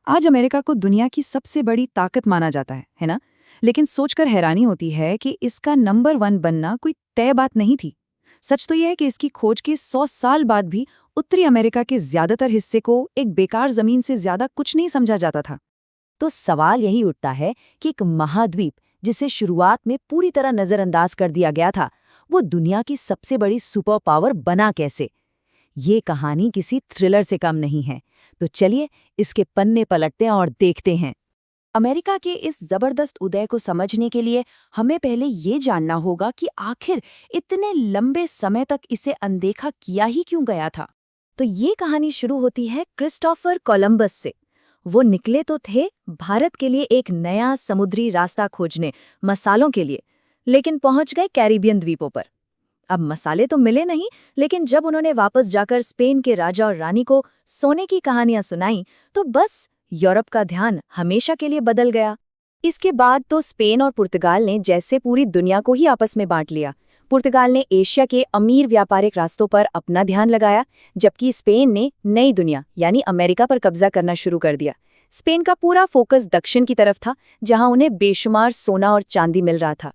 आज अमेरिका को दुनिया की सबसे बड़ी ताकत माना जाता है ना? लेकिन सोचकर हैरानी होती है कि इसका नंबर 1 बनना कोई तय बात नहीं थी। सच तो यह है कि इसकी खोज के 100 साल बाद भी उत्तरी अमेरिका के ज्यादातर हिस्से को एक बेकार जमीन से ज्यादा कुछ नहीं समझा जाता था। तो सवाल यही उठता है कि एक महाद्वीप जिसे शुरुआत में पूरी तरह नजरअंदाज कर दिया गया था, वो दुनिया की सबसे बड़ी सुपर पावर बना कैसे? ये कहानी किसी थ्रिलर से कम नहीं है। तो चलिए इसके पन्ने पलटते हैं और देखते हैं। अमेरिका के इस जबरदस्त उदय को समझने के लिए हमें पहले ये जानना होगा कि आखिर इतने लंबे समय तक इसे अनदेखा किया ही क्यों गया था। तो ये कहानी शुरू होती है क्रिस्टोफर कोलंबस से। वो निकले तो थे भारत के लिए एक नया समुद्री रास्ता खोजने, मसालों के लिए, लेकिन पहुंच गए कैरिबियन द्वीपों पर। अब मसाले तो मिले नहीं, लेकिन जब उन्होंने वापस जाकर स्पेन के राजा और रानी को सोने की कहानियां सुनाई, तो बस यूरोप का ध्यान हमेशा के लिए बदल गया। इसके बाद तो स्पेन और पुर्तगाल ने जैसे पूरी दुनिया को ही आपस में बांट लिया। पुर्तगाल ने एशिया के अमीर व्यापारिक रास्तों पर अपना ध्यान लगाया, जबकि स्पेन ने नई दुनिया यानी अमेरिका पर कब्जा करना शुरू कर दिया। स्पेन का पूरा फोकस दक्षिण की तरफ था, जहां उन्हें बेशुमार सोना और चांदी मिल रहा था।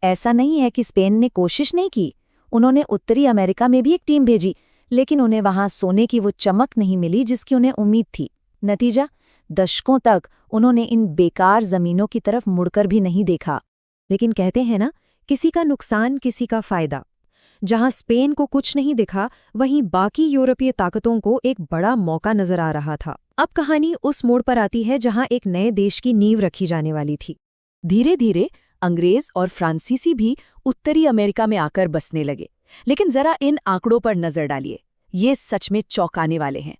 ऐसा नहीं है कि स्पेन ने कोशिश नहीं की। उन्होंने उत्तरी अमेरिका में भी एक टीम भेजी, लेकिन उन्हें वहां सोने की वो चमक नहीं मिली जिसकी उन्हें उम्मीद थी। नतीजा, दशकों तक उन्होंने इन बेकार जमीनों की तरफ मुड़कर भी नहीं देखा। लेकिन कहते हैं ना, किसी का नुकसान किसी का फायदा। जहां स्पेन को कुछ नहीं दिखा, वहीं बाकी यूरोपीय ताकतों को एक बड़ा मौका नजर आ रहा था। अब कहानी उस मोड़ पर आती है जहां एक नए देश की नींव रखी जाने वाली थी। धीरे धीरे अंग्रेज और फ्रांसीसी भी उत्तरी अमेरिका में आकर बसने लगे। लेकिन जरा इन आंकड़ों पर नजर डालिए, ये सच में चौंकाने वाले हैं।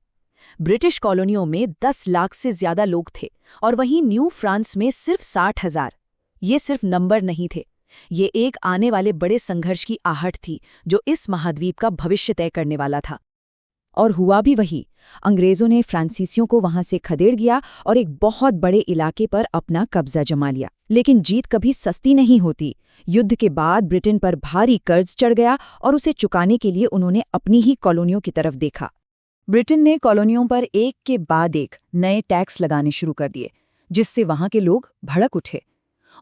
ब्रिटिश कॉलोनियों में 10 लाख से ज्यादा लोग थे, और वहीं न्यू फ्रांस में सिर्फ 60,000। ये सिर्फ नंबर नहीं थे, ये एक आने वाले बड़े संघर्ष की आहट थी जो इस महाद्वीप का भविष्य तय करने वाला था। और हुआ भी वही। अंग्रेजों ने फ्रांसीसियों को वहां से खदेड़ दिया और एक बहुत बड़े इलाके पर अपना कब्जा जमा लिया। लेकिन जीत कभी सस्ती नहीं होती। युद्ध के बाद ब्रिटेन पर भारी कर्ज चढ़ गया और उसे चुकाने के लिए उन्होंने अपनी ही कॉलोनियों की तरफ देखा। ब्रिटेन ने कॉलोनियों पर एक के बाद एक नए टैक्स लगाने शुरू कर दिए, जिससे वहां के लोग भड़क उठे।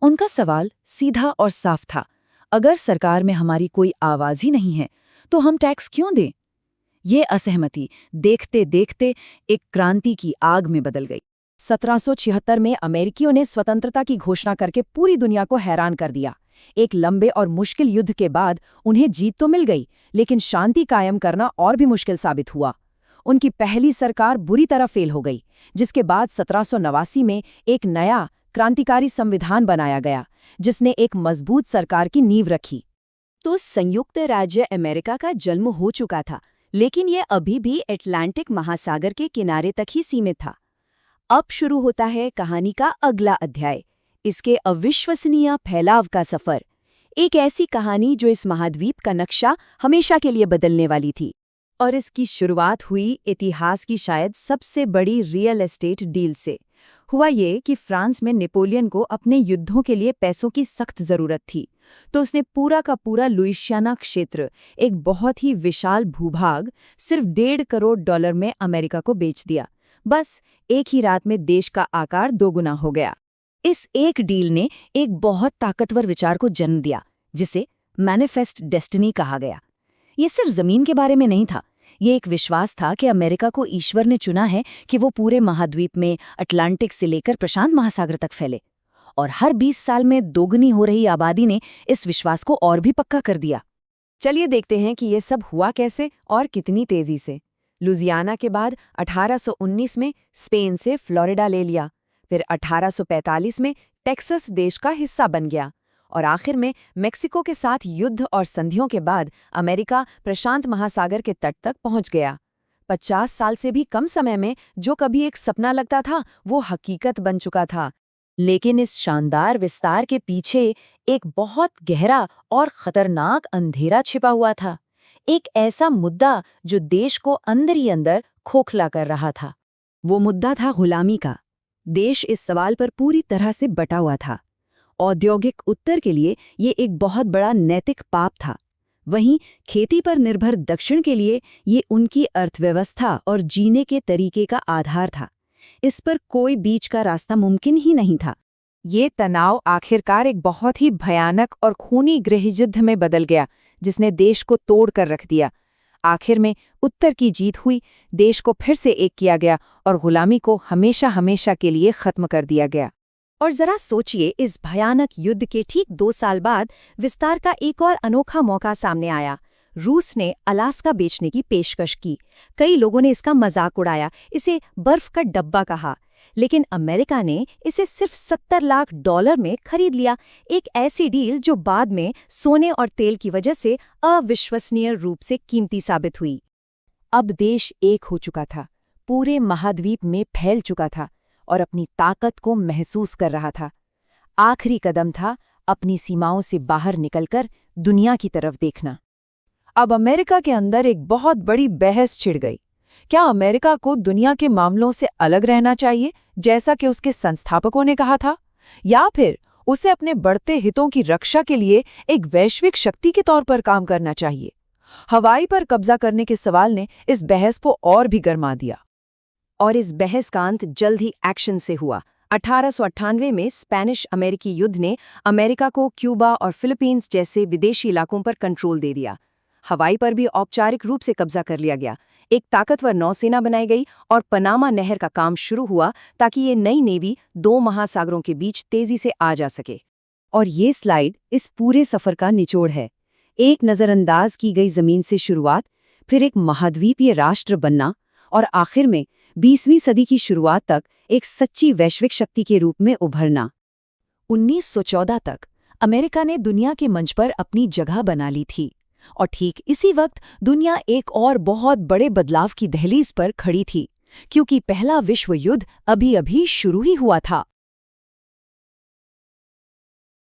उनका सवाल सीधा और साफ था, अगर सरकार में हमारी कोई आवाज ही नहीं है, तो हम टैक्स क्यों दें? ये असहमति देखते देखते एक क्रांति की आग में बदल गई। 1776 में अमेरिकियों ने स्वतंत्रता की घोषणा करके पूरी दुनिया को हैरान कर दिया। एक लंबे और मुश्किल युद्ध के बाद उन्हें जीत तो मिल गई, लेकिन शांति कायम करना और भी मुश्किल साबित हुआ। उनकी पहली सरकार बुरी तरह फेल हो गई, जिसके बाद 1789 में एक नया क्रांतिकारी संविधान बनाया गया, जिसने एक मजबूत सरकार की नींव रखी। तो संयुक्त राज्य अमेरिका का जन्म हो चुका था, लेकिन यह अभी भी अटलांटिक महासागर के किनारे तक ही सीमित था। अब शुरू होता है कहानी का अगला अध्याय, इसके अविश्वसनीय फैलाव का सफर। एक ऐसी कहानी जो इस महाद्वीप का नक्शा हमेशा के लिए बदलने वाली थी। और इसकी शुरुआत हुई इतिहास की शायद सबसे बड़ी रियल एस्टेट डील से। हुआ ये कि फ्रांस में नेपोलियन को अपने युद्धों के लिए पैसों की सख्त जरूरत थी, तो उसने पूरा का पूरा लुइसियाना क्षेत्र, एक बहुत ही विशाल भूभाग, सिर्फ $1.5 करोड़ में अमेरिका को बेच दिया। बस एक ही रात में देश का आकार दोगुना हो गया। इस एक डील ने एक बहुत ताकतवर विचार को जन्म दिया, जिसे मैनिफेस्ट डेस्टिनी कहा गया। ये सिर्फ जमीन के बारे में नहीं था, ये एक विश्वास था कि अमेरिका को ईश्वर ने चुना है कि वो पूरे महाद्वीप में अटलांटिक से लेकर प्रशांत महासागर तक फैले। और हर 20 साल में दोगुनी हो रही आबादी ने इस विश्वास को और भी पक्का कर दिया। चलिए देखते हैं कि ये सब हुआ कैसे और कितनी तेजी से। लुजियाना के बाद 1819 में स्पेन से फ्लोरिडा ले लिया, फिर 1845 में टेक्सास देश का हिस्सा बन गया, और आखिर में मेक्सिको के साथ युद्ध और संधियों के बाद अमेरिका प्रशांत महासागर के तट तक पहुंच गया। 50 साल से भी कम समय में जो कभी एक सपना लगता था, वो हकीकत बन चुका था। लेकिन इस शानदार विस्तार के पीछे एक बहुत गहरा और खतरनाक अंधेरा छिपा हुआ था। एक ऐसा मुद्दा जो देश को अंदर ही अंदर खोखला कर रहा था। वो मुद्दा था गुलामी का। देश इस सवाल पर पूरी तरह से बटा हुआ था। औद्योगिक उत्तर के लिए ये एक बहुत बड़ा नैतिक पाप था, वहीं खेती पर निर्भर दक्षिण के लिए ये उनकी अर्थव्यवस्था और जीने के तरीके का आधार था। इस पर कोई बीच का रास्ता मुमकिन ही नहीं था। ये तनाव आखिरकार एक बहुत ही भयानक और खूनी गृहयुद्ध में बदल गया, जिसने देश को तोड़ कर रख दिया। आखिर में उत्तर की जीत हुई, देश को फिर से एक किया गया और गुलामी को हमेशा हमेशा के लिए खत्म कर दिया गया। और जरा सोचिए, इस भयानक युद्ध के ठीक 2 साल बाद विस्तार का एक और अनोखा मौका सामने आया। रूस ने अलास्का बेचने की पेशकश की। कई लोगों ने इसका मजाक उड़ाया, इसे बर्फ का डब्बा कहा। लेकिन अमेरिका ने इसे सिर्फ $70 लाख में खरीद लिया। एक ऐसी डील जो बाद में सोने और तेल की वजह से अविश्वसनीय रूप से कीमती साबित हुई। अब देश एक हो चुका था, पूरे महाद्वीप में फैल चुका था और अपनी ताकत को महसूस कर रहा था। आखिरी कदम था अपनी सीमाओं से बाहर निकलकर दुनिया की तरफ देखना। अब अमेरिका के अंदर एक बहुत बड़ी बहस छिड़ गई। क्या अमेरिका को दुनिया के मामलों से अलग रहना चाहिए, जैसा कि उसके संस्थापकों ने कहा था, या फिर उसे अपने बढ़ते हितों की रक्षा के लिए एक वैश्विक शक्ति के तौर पर काम करना चाहिए? हवाई पर कब्जा करने के सवाल ने इस बहस को और भी गरमा दिया। और इस बहस का अंत जल्द ही एक्शन से हुआ। 1898 में स्पेनिश अमेरिकी युद्ध ने अमेरिका को क्यूबा और फिलीपींस जैसे विदेशी इलाकों पर कंट्रोल दे दिया। हवाई पर भी औपचारिक रूप से कब्जा कर लिया गया। एक ताकतवर नौसेना बनाई गई और पनामा नहर का काम शुरू हुआ ताकि ये नई नेवी 2 महासागरों के बीच तेजी से आ जा सके। और ये स्लाइड इस पूरे सफर का निचोड़ है। एक नज़रअंदाज की गई जमीन से शुरुआत, फिर एक महाद्वीपीय राष्ट्र बनना और आखिर में 20वीं सदी की शुरुआत तक एक सच्ची वैश्विक शक्ति के रूप में उभरना। 1914 तक अमेरिका ने दुनिया के मंच पर अपनी जगह बना ली थी और ठीक इसी वक्त दुनिया एक और बहुत बड़े बदलाव की दहलीज पर खड़ी थी, क्योंकि पहला विश्व युद्ध अभी-अभी शुरू ही हुआ था।